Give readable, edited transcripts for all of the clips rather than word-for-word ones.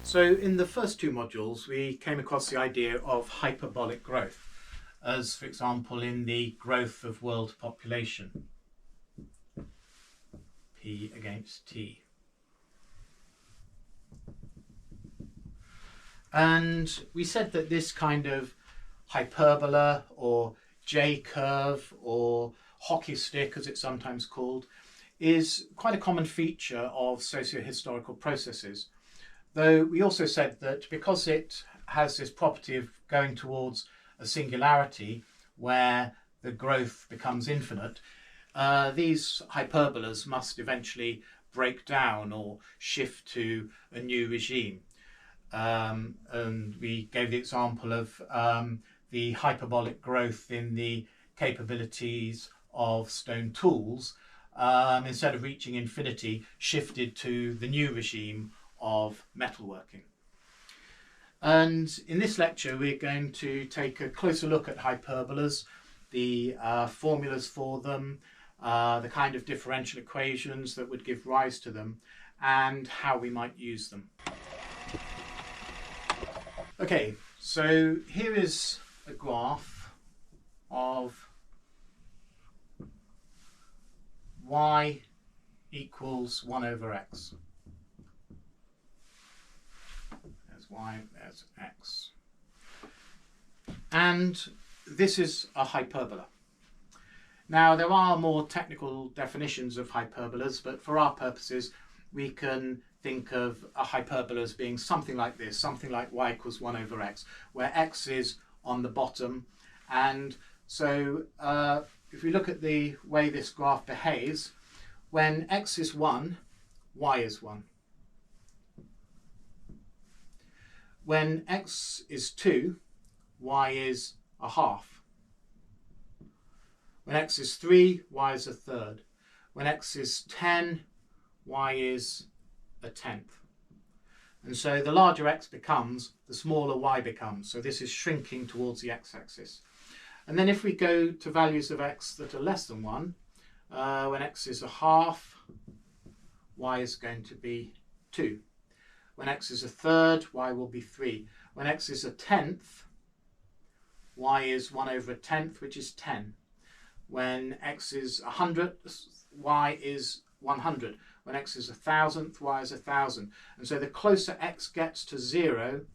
So in the first two modules, we came across the idea of hyperbolic growth, as for example in the growth of world population, P against T. And we said that this kind of hyperbola or J-curve or hockey stick, as it's sometimes called, is quite a common feature of socio-historical processes. Though we also said that because it has this property of going towards a singularity where the growth becomes infinite, these hyperbolas must eventually break down or shift to a new regime. And we gave the example of the hyperbolic growth in the capabilities of stone tools, instead of reaching infinity, shifted to the new regime of metalworking. And in this lecture we're going to take a closer look at hyperbolas, the formulas for them, the kind of differential equations that would give rise to them, and how we might use them. Okay, so here is a graph of y equals 1 over x. There's y, there's x. And this is a hyperbola. Now, there are more technical definitions of hyperbolas, but for our purposes, we can think of a hyperbola as being something like this, something like y equals 1 over x, where x is on the bottom. And so if we look at the way this graph behaves, when x is 1, y is 1. When x is 2, y is a half. When x is 3, y is a third. When x is 10, y is a tenth. And so the larger x becomes, the smaller y becomes. So this is shrinking towards the x-axis. And then if we go to values of x that are less than 1, when x is a half, y is going to be 2. When x is a third, y will be 3. When x is a tenth, y is 1 over a tenth, which is 10. When x is 100, y is 100. When x is 1,000th, y is 1,000. And so the closer x gets to 0,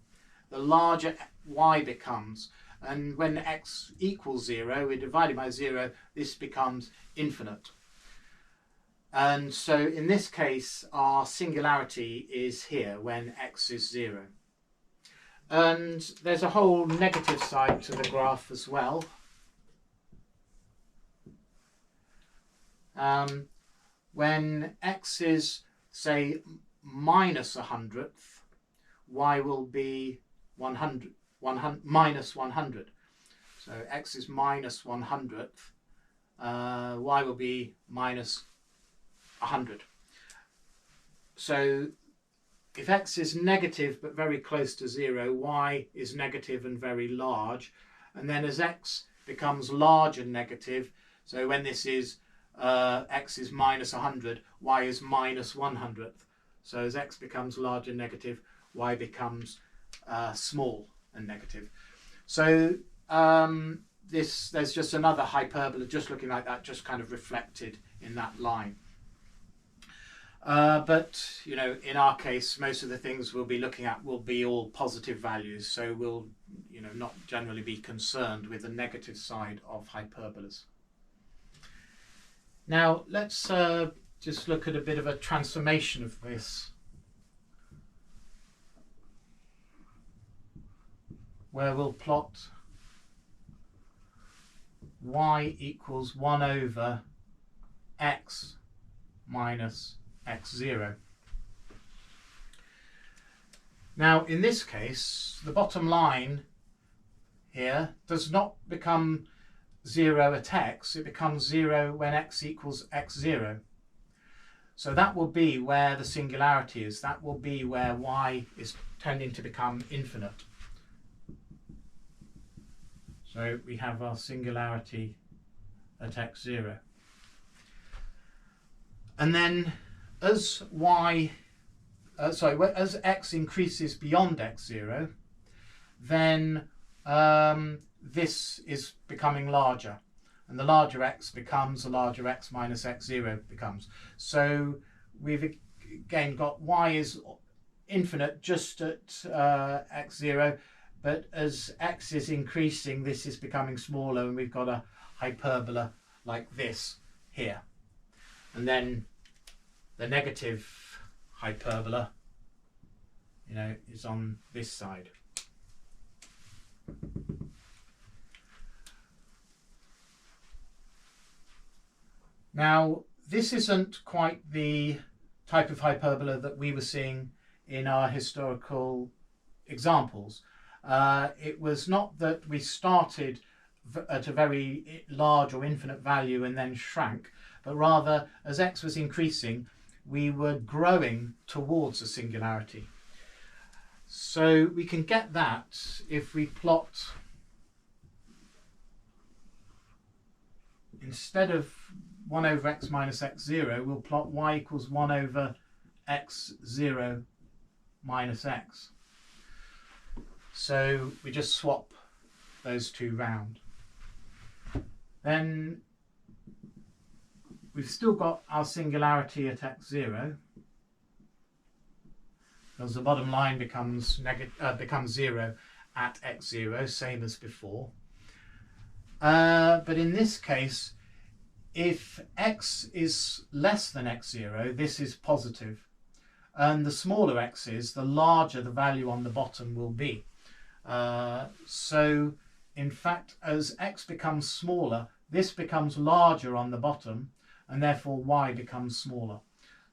the larger y becomes. And when x equals 0, we're divided by 0, this becomes infinite. And so in this case, our singularity is here when x is 0. And there's a whole negative side to the graph as well. When x is, say, minus 100th, y will be minus 100. So x is minus 100th, y will be minus 100. So if x is negative but very close to 0, y is negative and very large. And then as x becomes large and negative, so when this is x is minus 100, y is minus 100th. So as x becomes large and negative, y becomes small and negative. So there's just another hyperbola just looking like that, just kind of reflected in that line. But you know, in our case, most of the things we'll be looking at will be all positive values, so we'll not generally be concerned with the negative side of hyperbolas. Now let's just look at a bit of a transformation of this, where we'll plot y equals 1 over x minus x0. Now in this case, the bottom line here does not become 0 at x, it becomes 0 when x equals x0. So that will be where the singularity is, that will be where y is tending to become infinite. So we have our singularity at x0. And then as y as x increases beyond x0, then this is becoming larger, and the larger x becomes the larger x minus x0 becomes. So we've again got y is infinite just at x0, but as x is increasing, this is becoming smaller, and we've got a hyperbola like this here. And then the negative hyperbola, is on this side. Now, this isn't quite the type of hyperbola that we were seeing in our historical examples. It was not that we started at a very large or infinite value and then shrank, but rather as x was increasing, we were growing towards a singularity. So we can get that if we plot, instead of 1 over x minus x0, we'll plot y equals 1 over x0 minus x. So we just swap those two round. Then we've still got our singularity at x0, because the bottom line becomes 0 at x0, same as before. But in this case, if x is less than x0, this is positive, and the smaller x is, the larger the value on the bottom will be. So in fact, as x becomes smaller, this becomes larger on the bottom, and therefore y becomes smaller.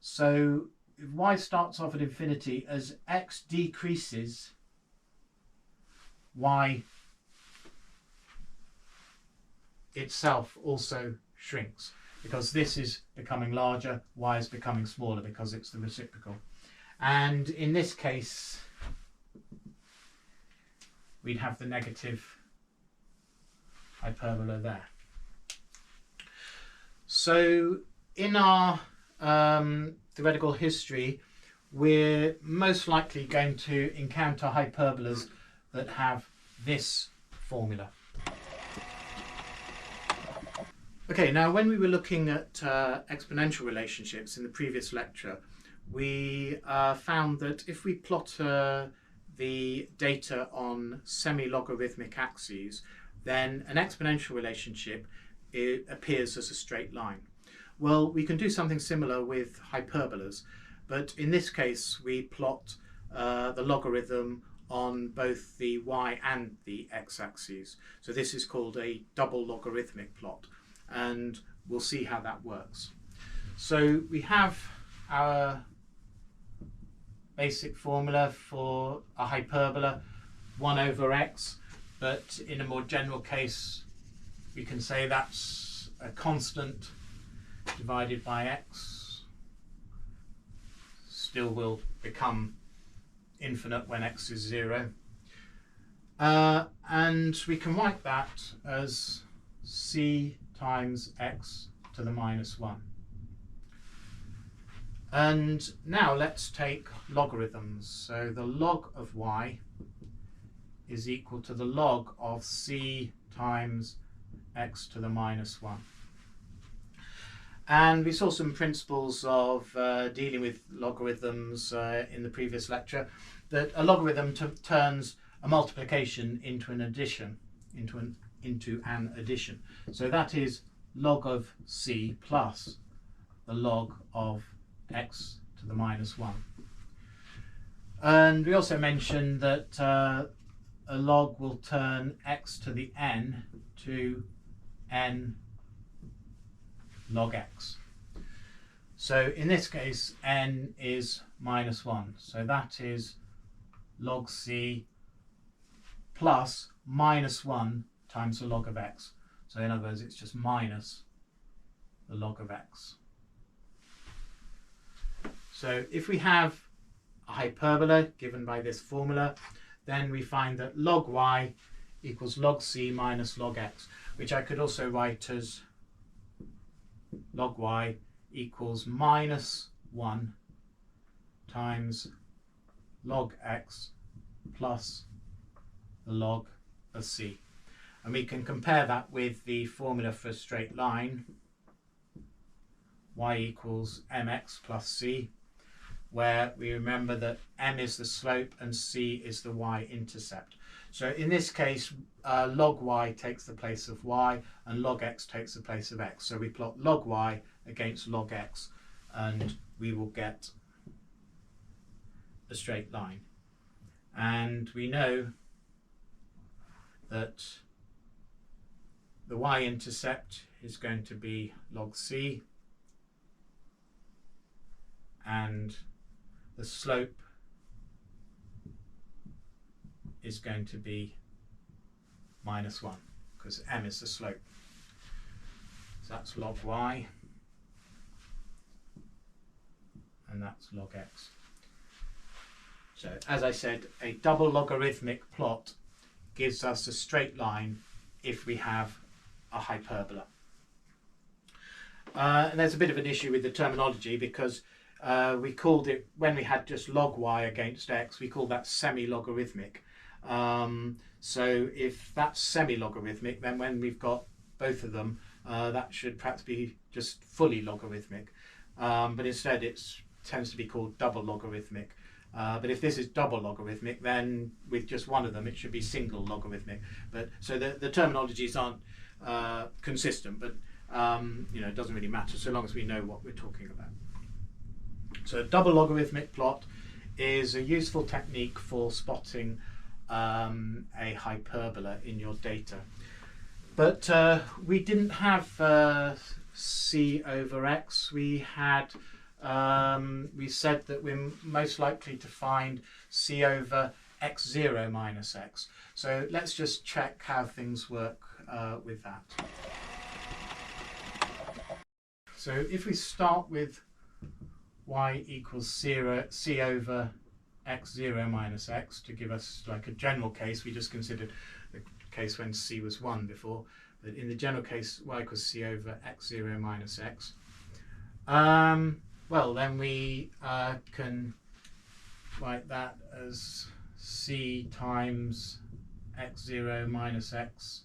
So if y starts off at infinity, as x decreases, y itself also shrinks, because this is becoming larger, y is becoming smaller, because it's the reciprocal. And in this case, we'd have the negative hyperbola there. So in our theoretical history, we're most likely going to encounter hyperbolas that have this formula. Okay, now when we were looking at exponential relationships in the previous lecture, we found that if we plot the data on semi-logarithmic axes, then an exponential relationship appears as a straight line. Well, we can do something similar with hyperbolas, but in this case we plot the logarithm on both the y and the x-axes. So this is called a double-logarithmic plot, and we'll see how that works. So we have our basic formula for a hyperbola, 1 over x, but in a more general case we can say that's a constant divided by x. Still will become infinite when x is 0. And we can write that as c times x to the minus 1. And now let's take logarithms. So the log of y is equal to the log of c times x to the minus 1. And we saw some principles of dealing with logarithms in the previous lecture, that a logarithm turns a multiplication into an addition, into an addition. So that is log of c plus the log of x to the minus 1. And we also mentioned that a log will turn x to the n to n log x. So in this case, n is minus 1. So that is log c plus minus 1 times the log of x. So in other words, it's just minus the log of x. So if we have a hyperbola given by this formula, then we find that log y equals log c minus log x, which I could also write as log y equals minus 1 times log x plus the log of c. And we can compare that with the formula for a straight line, y equals mx plus c, where we remember that m is the slope and c is the y-intercept. So in this case, log y takes the place of y and log x takes the place of x. So we plot log y against log x and we will get a straight line. And we know that the y-intercept is going to be log c and the slope is going to be minus 1 because m is the slope. So that's log y and that's log x. So as I said, a double logarithmic plot gives us a straight line if we have a hyperbola. And there's a bit of an issue with the terminology because we called it, when we had just log y against x, we called that semi-logarithmic. So if that's semi-logarithmic, then when we've got both of them, that should perhaps be just fully logarithmic. But instead it tends to be called double logarithmic. But if this is double logarithmic, then with just one of them it should be single logarithmic. But so the terminologies aren't consistent, but you know, it doesn't really matter so long as we know what we're talking about. So a double logarithmic plot is a useful technique for spotting a hyperbola in your data. But we didn't have c over x. We had we said that we're most likely to find c over x0 minus x. So let's just check how things work with that. So if we start with y equals 0, c over x0 minus x, to give us like a general case, we just considered the case when c was 1 before, but in the general case y equals c over x0 minus x. Well, then we can write that as c times x0 minus x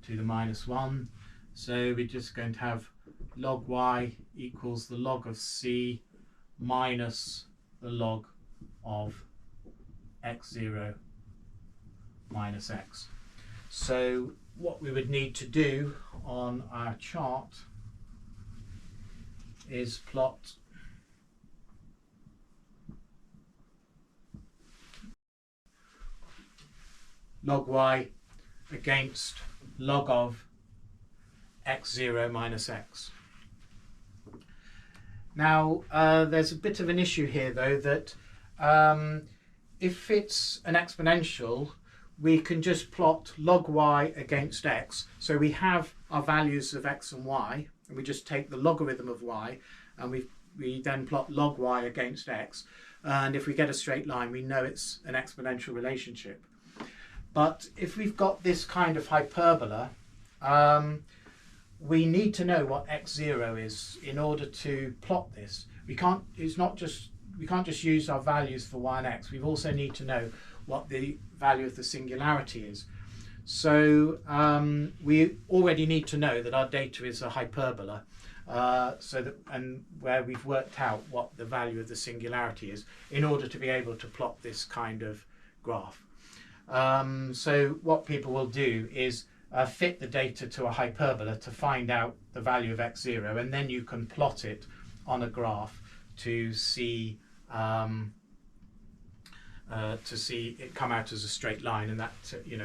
to the minus 1. So we're just going to have log y equals the log of c minus the log of x0 minus x. So what we would need to do on our chart is plot log y against log of x0 minus x. Now there's a bit of an issue here though, that if it's an exponential, we can just plot log y against x. So we have our values of x and y, and we just take the logarithm of y, and we then plot log y against x. And if we get a straight line, we know it's an exponential relationship. But if we've got this kind of hyperbola, we need to know what x0 is in order to plot this. We can't just use our values for y and x. We also need to know what the value of the singularity is. So we already need to know that our data is a hyperbola, and where we've worked out what the value of the singularity is in order to be able to plot this kind of graph. So what people will do is fit the data to a hyperbola to find out the value of x0, and then you can plot it on a graph to see it come out as a straight line, and that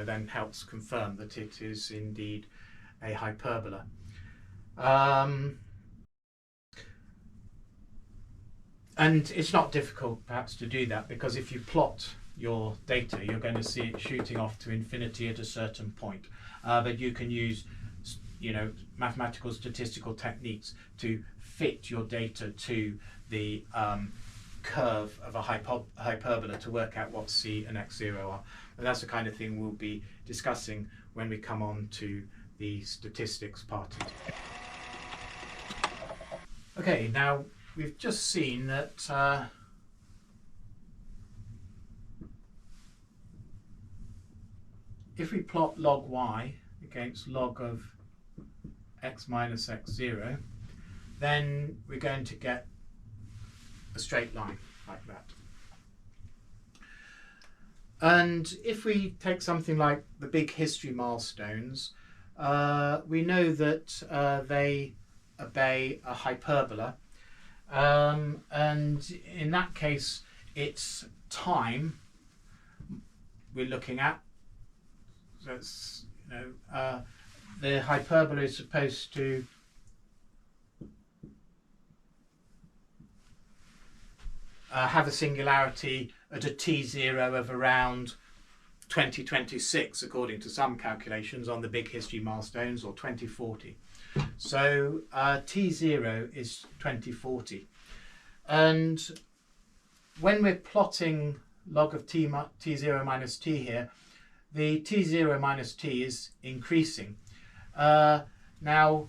then helps confirm that it is indeed a hyperbola. And it's not difficult perhaps to do that, because if you plot your data, you're going to see it shooting off to infinity at a certain point. But you can use mathematical statistical techniques to fit your data to the curve of a hyperbola to work out what c and x0 are. And that's the kind of thing we'll be discussing when we come on to the statistics part of it. Okay, now we've just seen that if we plot log y against log of x minus x0, then we're going to get a straight line like that. And if we take something like the big history milestones, we know that they obey a hyperbola, and in that case it's time we're looking at. So it's, the hyperbola is supposed to have a singularity at a t0 of around 2026, according to some calculations on the big history milestones, or 2040. So t0 is 2040. And when we're plotting log of t0 minus t here, the t0 minus t is increasing. Now,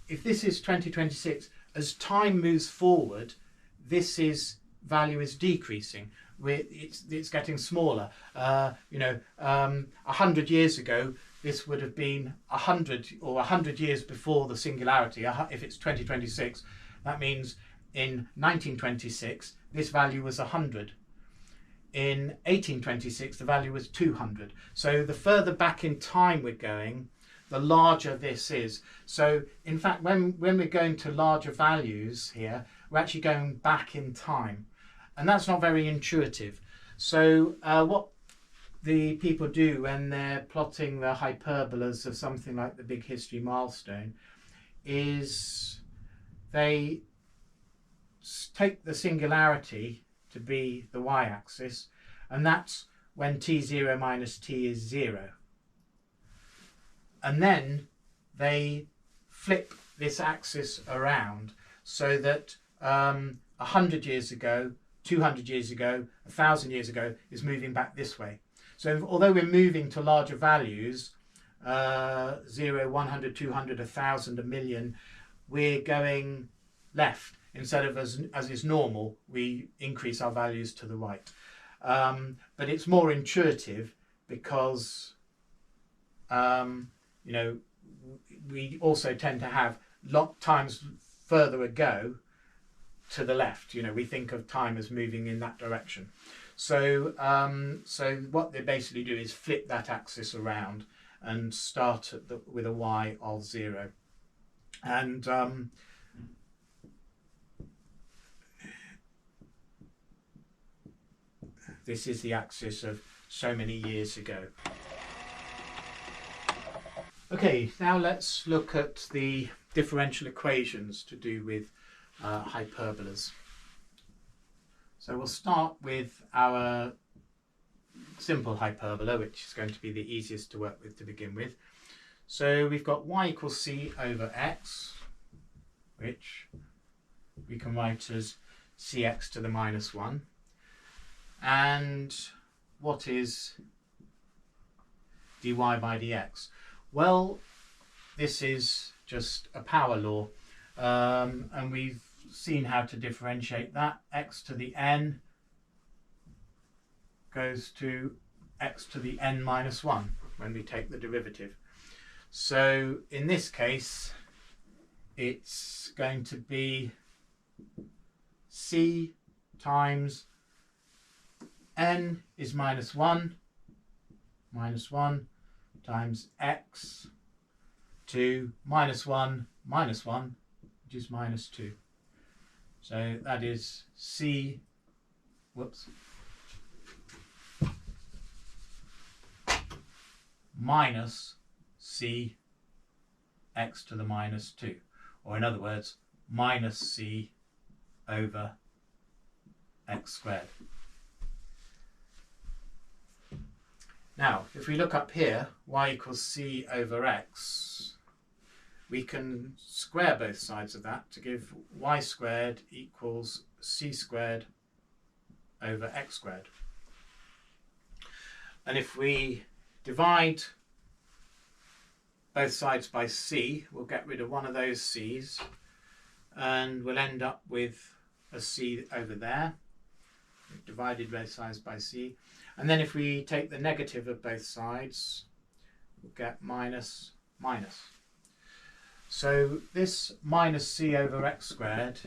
if this is 2026, as time moves forward, this value is decreasing. It's getting smaller. 100 years ago, this would have been 100, or 100 years before the singularity. If it's 2026, that means in 1926, this value was 100. In 1826, the value was 200. So the further back in time we're going, the larger this is. So in fact, when we're going to larger values here, we're actually going back in time. And that's not very intuitive. So what the people do when they're plotting the hyperbolas of something like the big history milestone is they take the singularity to be the y-axis, and that's when t0 minus t is 0. And then they flip this axis around so that 100 years ago, 200 years ago, 1,000 years ago is moving back this way. So although we're moving to larger values, 0, 100, 200, 1,000, a million, we're going left. Instead of, as is normal, we increase our values to the right. But it's more intuitive because, we also tend to have times further ago to the left. We think of time as moving in that direction. So, so what they basically do is flip that axis around and start with a y of 0. And this is the axis of so many years ago. Okay, now let's look at the differential equations to do with hyperbolas. So we'll start with our simple hyperbola, which is going to be the easiest to work with to begin with. So we've got y equals c over x, which we can write as cx to the minus 1. And what is dy by dx? Well, this is just a power law, and we've seen how to differentiate that. X to the n goes to x to the n minus 1 when we take the derivative. So in this case, it's going to be c times n is minus 1 times x to minus 1, which is minus 2. So that is c, minus c x to the minus 2. Or in other words, minus c over x squared. Now, if we look up here, y equals c over x, we can square both sides of that to give y squared equals c squared over x squared. And if we divide both sides by c, we'll get rid of one of those c's, and we'll end up with a c over there, divided both sides by c. And then if we take the negative of both sides, we'll get minus minus. So this minus c over x squared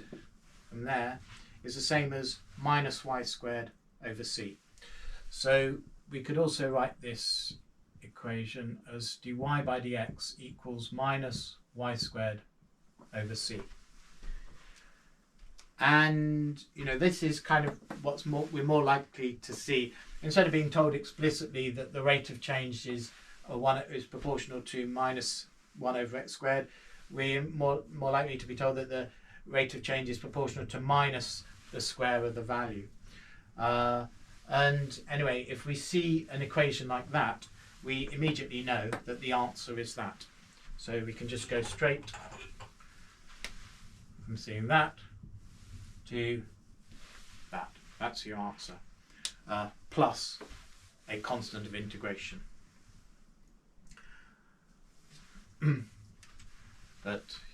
from there is the same as minus y squared over c. So we could also write this equation as dy by dx equals minus y squared over c. And this is kind of we're more likely to see. Instead of being told explicitly that the rate of change is proportional to minus 1 over x squared, we're more likely to be told that the rate of change is proportional to minus the square of the value. And anyway, if we see an equation like that, we immediately know that the answer is that. So we can just go straight from seeing that to that. That's your answer, plus a constant of integration.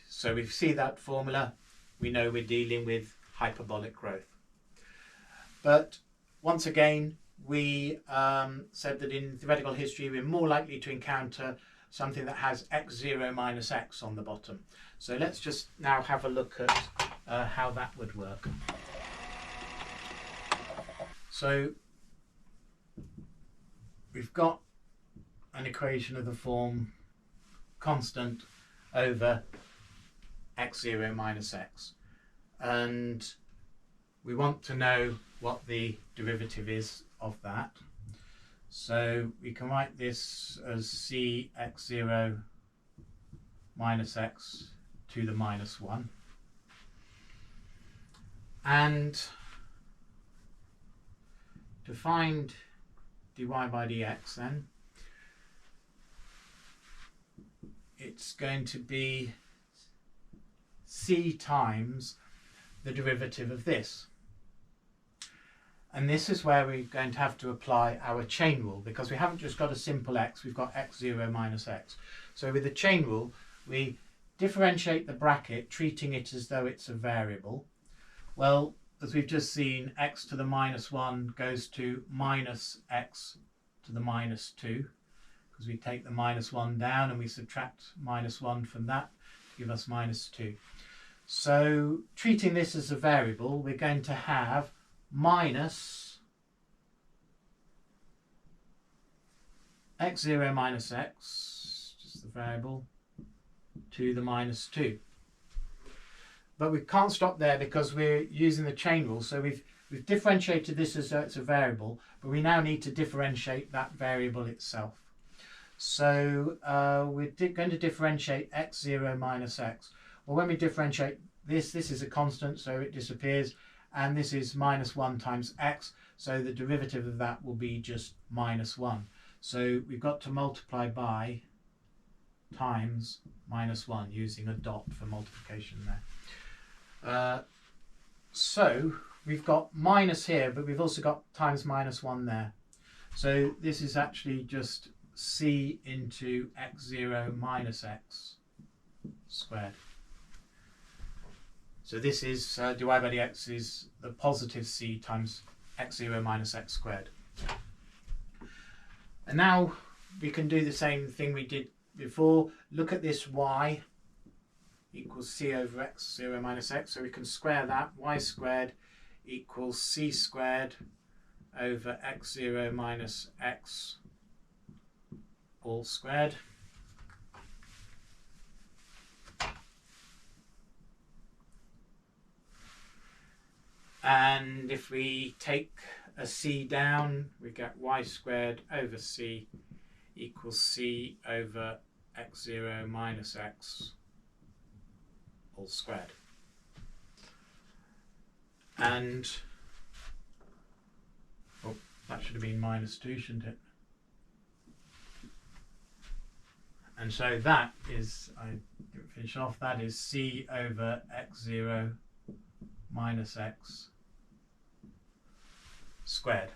So we see that formula, we know we're dealing with hyperbolic growth. But once again, we said that in theoretical history we're more likely to encounter something that has x0 minus x on the bottom. So let's just now have a look at how that would work. So we've got an equation of the form constant over x0 minus x, and we want to know what the derivative is of that. So we can write this as c x0 minus x to the minus 1. And to find dy by dx, then it's going to be c times the derivative of this. And this is where we're going to have to apply our chain rule, because we haven't just got a simple x, we've got x0 minus x. So with the chain rule, we differentiate the bracket, treating it as though it's a variable. Well, as we've just seen, x to the minus 1 goes to minus x to the minus 2, because we take the minus 1 down and we subtract minus 1 from that to give us minus 2. So treating this as a variable, we're going to have minus x0 minus x, just the variable, to the minus 2. But we can't stop there because we're using the chain rule. So we've differentiated this as though it's a variable, but we now need to differentiate that variable itself. So we're going to differentiate x0 minus x. Well, when we differentiate this is a constant, so it disappears, and this is minus 1 times x, so the derivative of that will be just minus 1. So we've got to multiply by times minus 1 using a dot for multiplication there. So we've got minus here, but we've also got times minus 1 there. So this is actually just c into x0 minus x squared. So this is dy by dx is the positive c times x0 minus x squared. And now we can do the same thing we did before. Look at this y equals c over x0 minus x. So we can square that. Y squared equals c squared over x0 minus x all squared. And if we take a c down, we get y squared over c equals c over x0 minus x all squared. And that should have been minus 2, shouldn't it? And so that is, I didn't finish off, that is c over x0 minus x squared.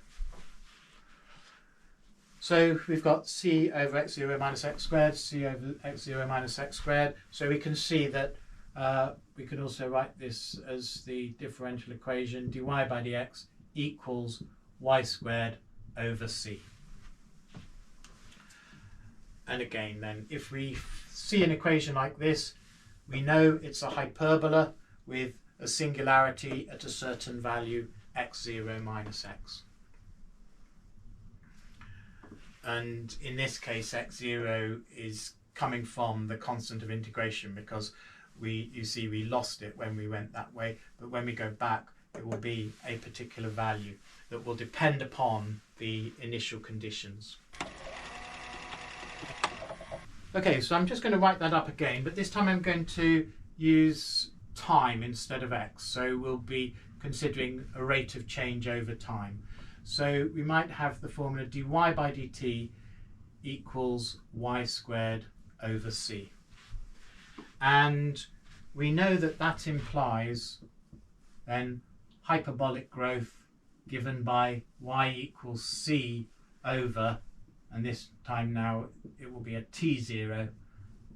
So we've got c over x0 minus x squared, c over x0 minus x squared. So we can see that we could also write this as the differential equation dy by dx equals y squared over c. And again then, if we see an equation like this, we know it's a hyperbola with a singularity at a certain value, x0 minus x. And in this case, x0 is coming from the constant of integration, because you see we lost it when we went that way, but when we go back it will be a particular value that will depend upon the initial conditions. Okay, so I'm just going to write that up again, but this time I'm going to use time instead of x, so we'll be considering a rate of change over time. So we might have the formula dy by dt equals y squared over c. And we know that that implies then hyperbolic growth given by y equals c over, and this time now it will be a t0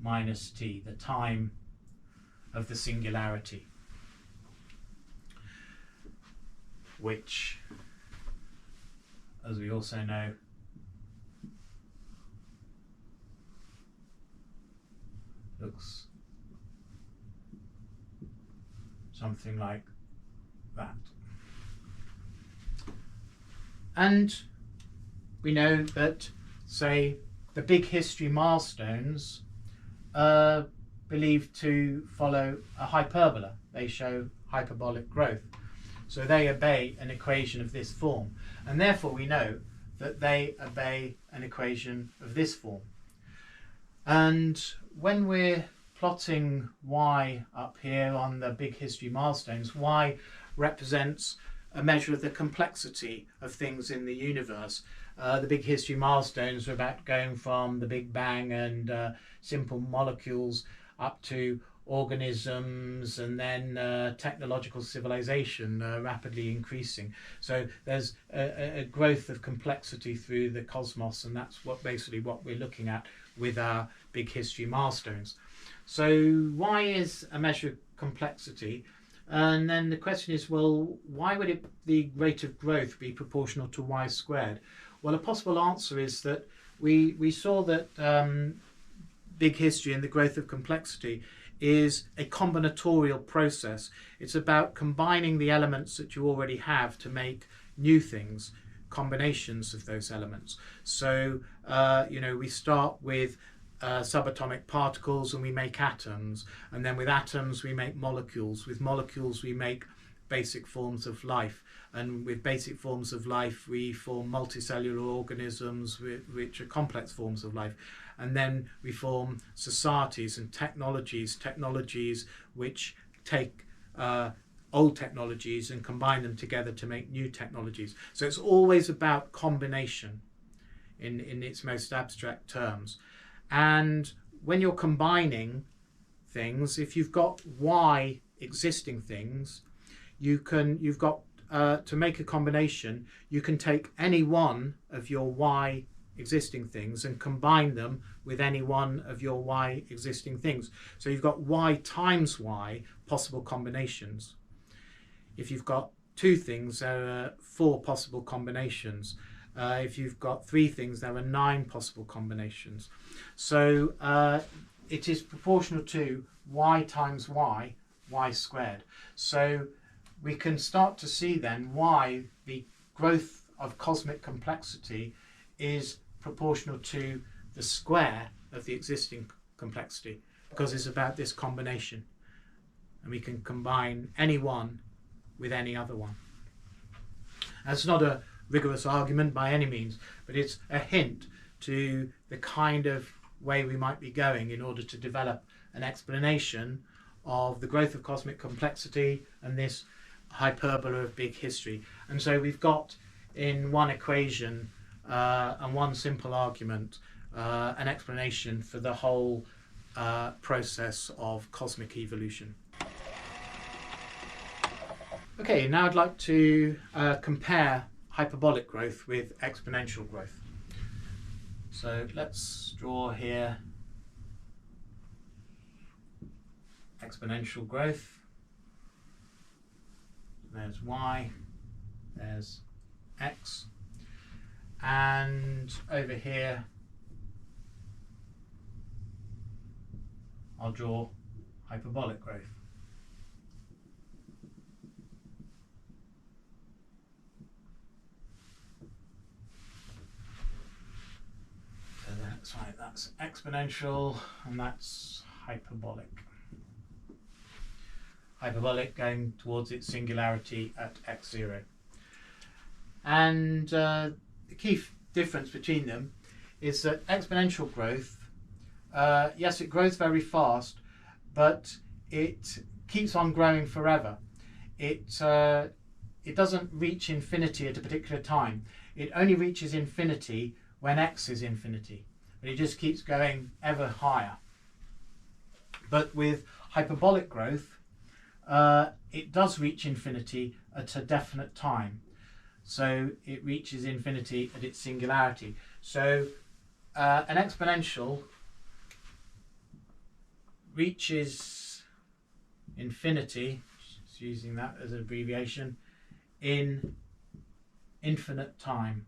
minus t, the time of the singularity, which, as we also know, looks something like that. And we know that, say, the big history milestones are believed to follow a hyperbola. They show hyperbolic growth. So they obey an equation of this form. And therefore we know that they obey an equation of this form. And when we're plotting y up here on the big history milestones, y represents a measure of the complexity of things in the universe. The big history milestones are about going from the Big Bang and simple molecules up to organisms, and then technological civilization rapidly increasing. So there's a growth of complexity through the cosmos, and that's basically what we're looking at with our big history milestones. So y is a measure of complexity, and then the question is, well, why would the rate of growth be proportional to y squared? Well, a possible answer is that we saw that big history and the growth of complexity is a combinatorial process. It's about combining the elements that you already have to make new things, combinations of those elements. So, we start with subatomic particles and we make atoms, and then with atoms we make molecules. With molecules we make basic forms of life, and with basic forms of life we form multicellular organisms which are complex forms of life, and then we form societies and technologies which take old technologies and combine them together to make new technologies. So it's always about combination in its most abstract terms. And when you're combining things, if you've got y existing things, you've got to make a combination, you can take any one of your y existing things and combine them with any one of your y existing things. So you've got y times y possible combinations. If you've got two things, there are 4 possible combinations. If you've got 3 things, there are 9 possible combinations. So it is proportional to y times y squared. So we can start to see then why the growth of cosmic complexity is proportional to the square of the existing complexity, because it's about this combination, and we can combine any one with any other one. That's not a rigorous argument by any means, but it's a hint to the kind of way we might be going in order to develop an explanation of the growth of cosmic complexity and this hyperbola of big history. And so we've got in one equation and one simple argument an explanation for the whole process of cosmic evolution. Okay, now I'd like to compare hyperbolic growth with exponential growth. So let's draw here exponential growth. There's y, there's x, and over here I'll draw hyperbolic growth. So that's right, that's exponential and that's hyperbolic. Hyperbolic going towards its singularity at x0. And the key difference between them is that exponential growth, yes, it grows very fast, but it keeps on growing forever. It doesn't reach infinity at a particular time. It only reaches infinity when x is infinity, but it just keeps going ever higher. But with hyperbolic growth, it does reach infinity at a definite time. So it reaches infinity at its singularity. So an exponential reaches infinity, just using that as an abbreviation, in infinite time,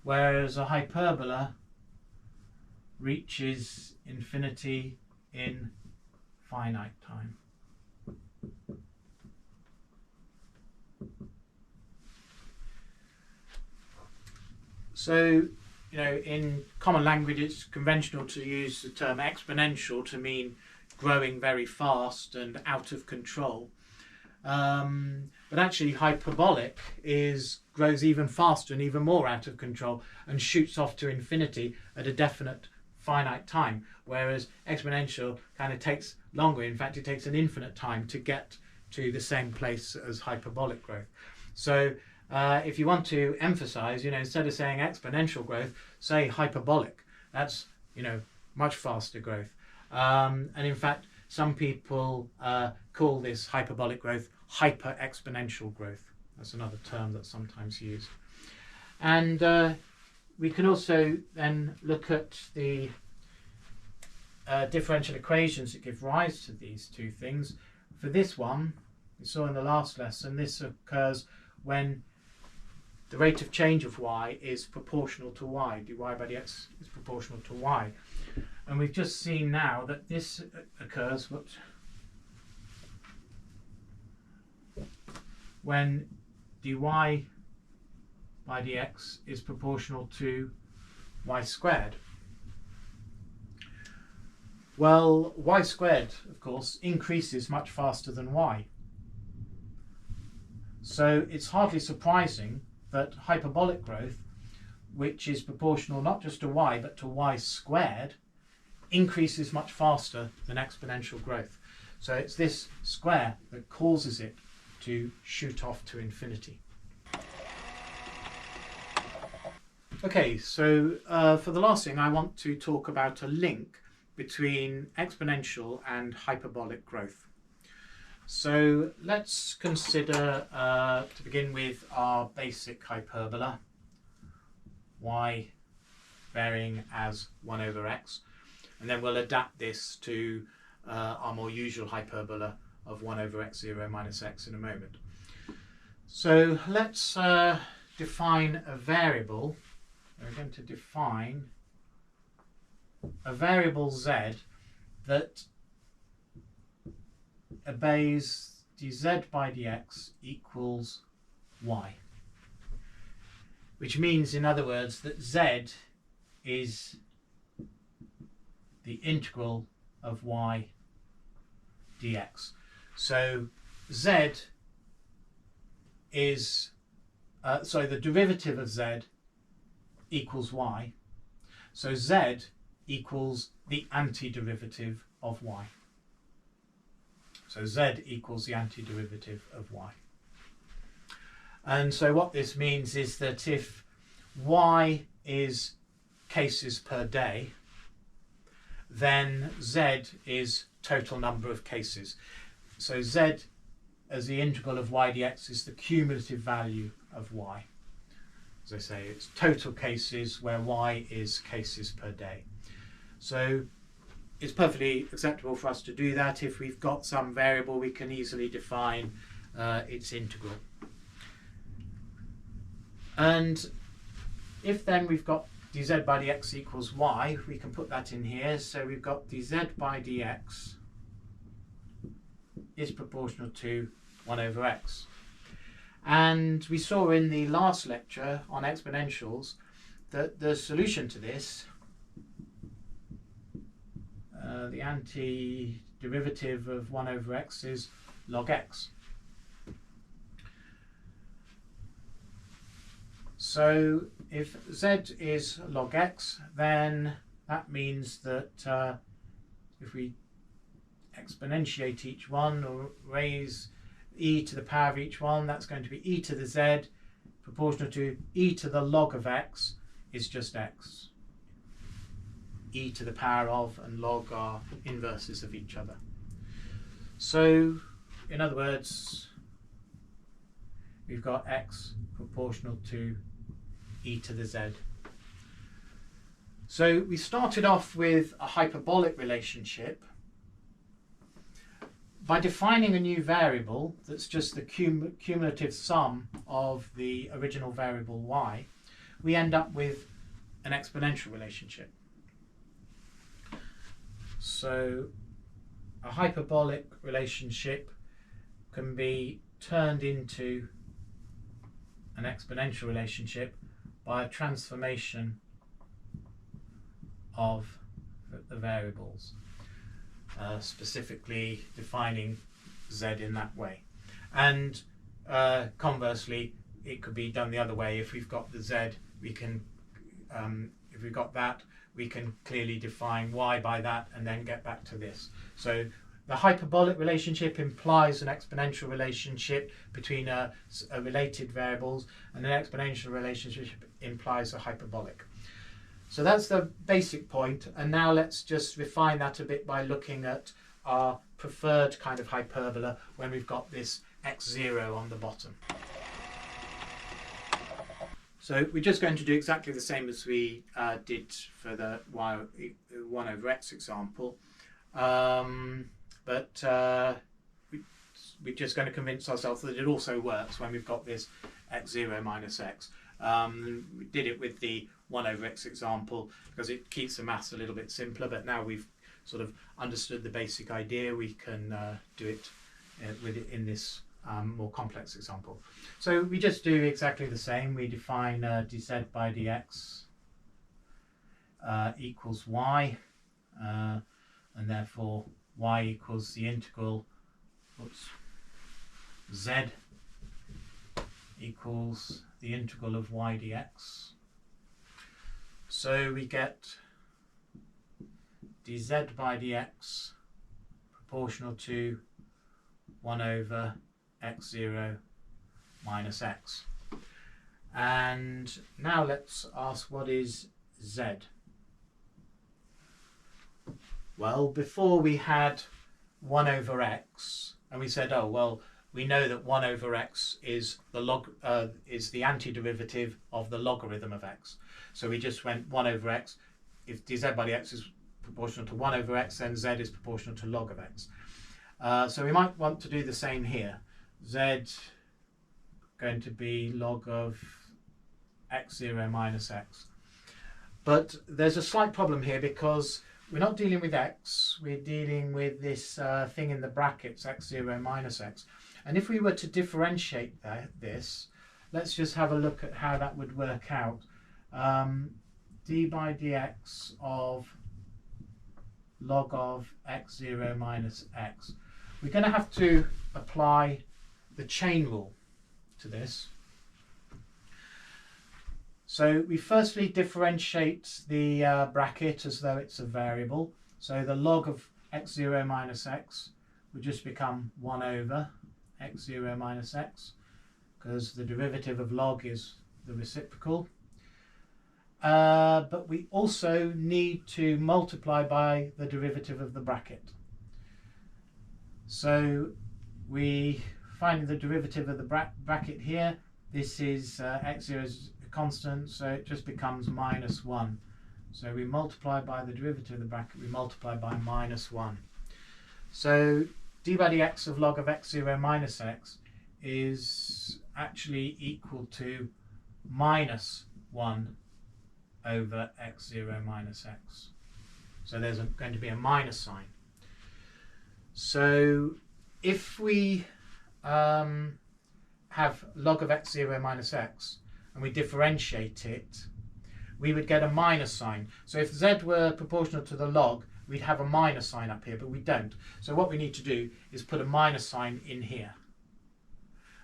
whereas a hyperbola reaches infinity in finite time. So, you know, in common language it's conventional to use the term exponential to mean growing very fast and out of control. But actually hyperbolic grows even faster and even more out of control and shoots off to infinity at a definite finite time, whereas exponential kind of takes longer. In fact, it takes an infinite time to get to the same place as hyperbolic growth. So if you want to emphasize, you know, instead of saying exponential growth, say hyperbolic. That's, you know, much faster growth. And in fact, some people call this hyperbolic growth hyper-exponential growth. That's another term that's sometimes used. And we can also then look at the differential equations that give rise to these two things. For this one, we saw in the last lesson, this occurs when the rate of change of y is proportional to y. dy by dx is proportional to y. And we've just seen now that this occurs when dy by dx is proportional to y squared. Well, y squared, of course, increases much faster than y. So it's hardly surprising that hyperbolic growth, which is proportional not just to y but to y squared, increases much faster than exponential growth. So it's this square that causes it to shoot off to infinity. Okay, so for the last thing I want to talk about a link between exponential and hyperbolic growth. So let's consider, to begin with, our basic hyperbola, y varying as 1 over x, and then we'll adapt this to our more usual hyperbola of 1 over x0 minus x in a moment. So let's define a variable. We're going to define a variable z that obeys dz by dx equals y, which means, in other words, that z is the integral of y dx. So z is, the derivative of z equals y. So z equals the antiderivative of y. So z equals the antiderivative of y. And so what this means is that if y is cases per day, then z is total number of cases. So z as the integral of y dx is the cumulative value of y. As I say, it's total cases where y is cases per day. So it's perfectly acceptable for us to do that. If we've got some variable, we can easily define its integral. And if then we've got dz by dx equals y, we can put that in here. So we've got dz by dx is proportional to 1 over x. And we saw in the last lecture on exponentials that the solution to this, the antiderivative of 1 over x is log x. So if z is log x, then that means that if we exponentiate each one or raise e to the power of each one, that's going to be e to the z proportional to e to the log of x is just x. E to the power of and log are inverses of each other. So in other words, we've got x proportional to e to the z. So we started off with a hyperbolic relationship. By defining a new variable that's just the cumulative sum of the original variable y, we end up with an exponential relationship. So a hyperbolic relationship can be turned into an exponential relationship by a transformation of the variables. Specifically defining z in that way, and conversely it could be done the other way. If we've got the z, we can if we've got that, we can clearly define y by that and then get back to this. So the hyperbolic relationship implies an exponential relationship between related variables, and an exponential relationship implies a hyperbolic. So that's the basic point, and now let's just refine that a bit by looking at our preferred kind of hyperbola when we've got this x0 on the bottom. So we're just going to do exactly the same as we did for the 1 over x example, but we're just going to convince ourselves that it also works when we've got this x0 minus x. We did it with the 1 over x example because it keeps the maths a little bit simpler, but now we've sort of understood the basic idea, we can do it with it in this more complex example. So we just do exactly the same. We define dz by dx equals y, and therefore y equals the integral z equals the integral of y dx. So we get dz by dx proportional to 1 over x0 minus x. And now let's ask, what is z? Well, before we had 1 over x, and we said, oh well, we know that 1 over x is the antiderivative of the logarithm of x. So we just went 1 over x. If dz by dx is proportional to 1 over x, then z is proportional to log of x. So we might want to do the same here. Z going to be log of x0 minus x. But there's a slight problem here because we're not dealing with x, we're dealing with this thing in the brackets, x0 minus x. And if we were to differentiate this, let's just have a look at how that would work out. D by dx of log of x0 minus x. We're going to have to apply the chain rule to this. So we firstly differentiate the bracket as though it's a variable. So the log of x0 minus x would just become 1 over x0 minus x, because the derivative of log is the reciprocal. But we also need to multiply by the derivative of the bracket. So we find the derivative of the bracket here. This is x0 is a constant, so it just becomes minus 1. So we multiply by the derivative of the bracket, we multiply by minus 1. So d by dx of log of x0 minus x is actually equal to minus 1 over x0 minus x. So there's going to be a minus sign. So if we have log of x0 minus x and we differentiate it, we would get a minus sign. So if z were proportional to the log, we'd have a minus sign up here, but we don't. So what we need to do is put a minus sign in here.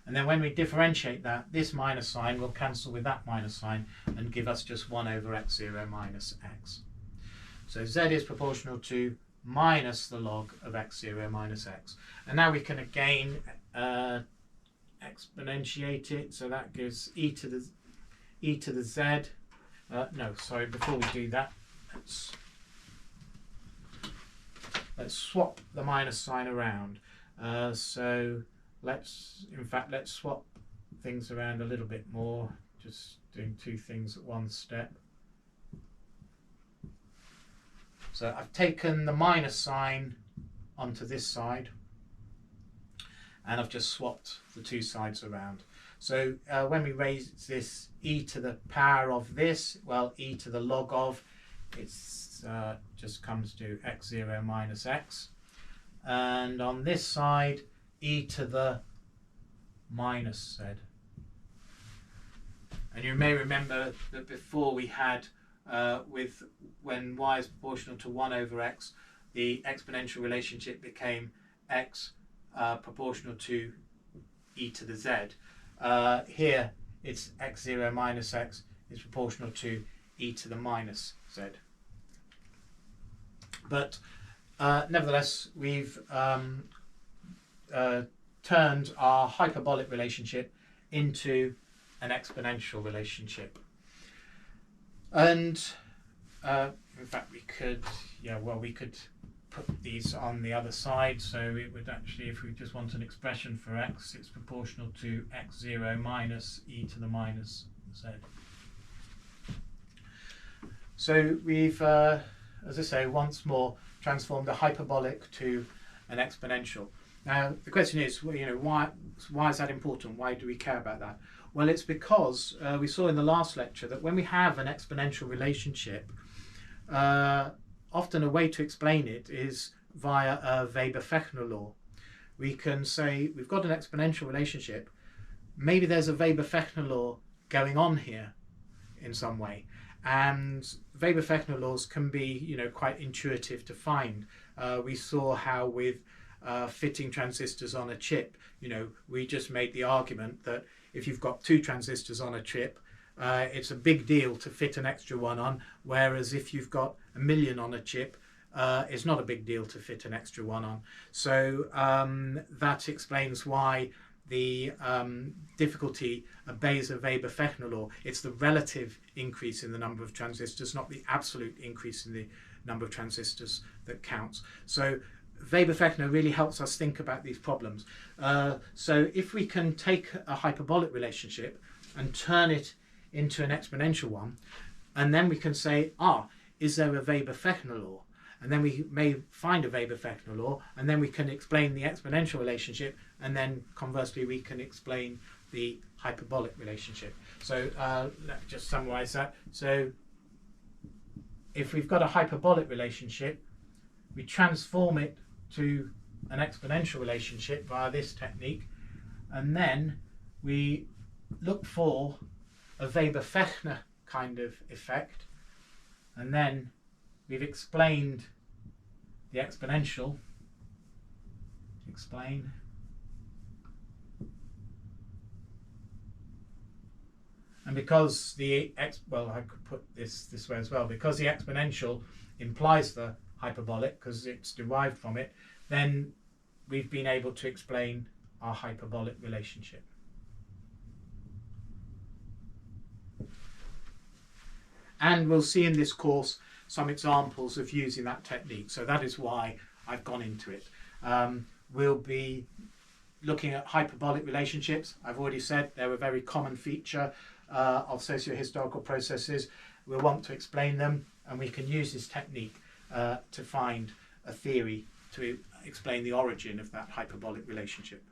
And then when we differentiate that, this minus sign will cancel with that minus sign and give us just 1 over x0 minus x. So z is proportional to minus the log of x0 minus x. And now we can again exponentiate it. So that gives e to the z. No, sorry, before we do that, let's swap the minus sign around. So let's swap things around a little bit more, just doing two things at one step. So I've taken the minus sign onto this side and I've just swapped the two sides around. So when we raise this e to the power of this, well, e to the log of, it's just comes to x0 minus x. And on this side, e to the minus z. And you may remember that before we had, when y is proportional to 1 over x, the exponential relationship became x proportional to e to the z. Here it's x0 minus x is proportional to e to the minus z. But nevertheless, we've turned our hyperbolic relationship into an exponential relationship. And in fact, we could put these on the other side. So it would actually, if we just want an expression for x, it's proportional to x0 minus e to the minus z. So we've, as I say, once more transformed a hyperbolic to an exponential. Now the question is, well, why is that important? Why do we care about that? Well, it's because we saw in the last lecture that when we have an exponential relationship, often a way to explain it is via a Weber-Fechner law. We can say we've got an exponential relationship. Maybe there's a Weber-Fechner law going on here in some way. And Weber-Fechner laws can be, quite intuitive to find. We saw how with fitting transistors on a chip, we just made the argument that if you've got two transistors on a chip, it's a big deal to fit an extra one on, whereas if you've got 1 million on a chip, it's not a big deal to fit an extra one on. So that explains why the difficulty obeys a Weber-Fechner law. It's the relative increase in the number of transistors, not the absolute increase in the number of transistors that counts. So Weber-Fechner really helps us think about these problems. So if we can take a hyperbolic relationship and turn it into an exponential one, and then we can say, is there a Weber-Fechner law? And then we may find a Weber-Fechner law, and then we can explain the exponential relationship, and then conversely we can explain the hyperbolic relationship. So let's just summarize that. So if we've got a hyperbolic relationship, we transform it to an exponential relationship via this technique, and then we look for a Weber-Fechner kind of effect, and then we've explained the exponential. Explain. And because I could put this way as well, because the exponential implies the hyperbolic, because it's derived from it, then we've been able to explain our hyperbolic relationship. And we'll see in this course some examples of using that technique. So that is why I've gone into it. We'll be looking at hyperbolic relationships. I've already said they're a very common feature of socio-historical processes. We'll want to explain them, and we can use this technique to find a theory to explain the origin of that hyperbolic relationship.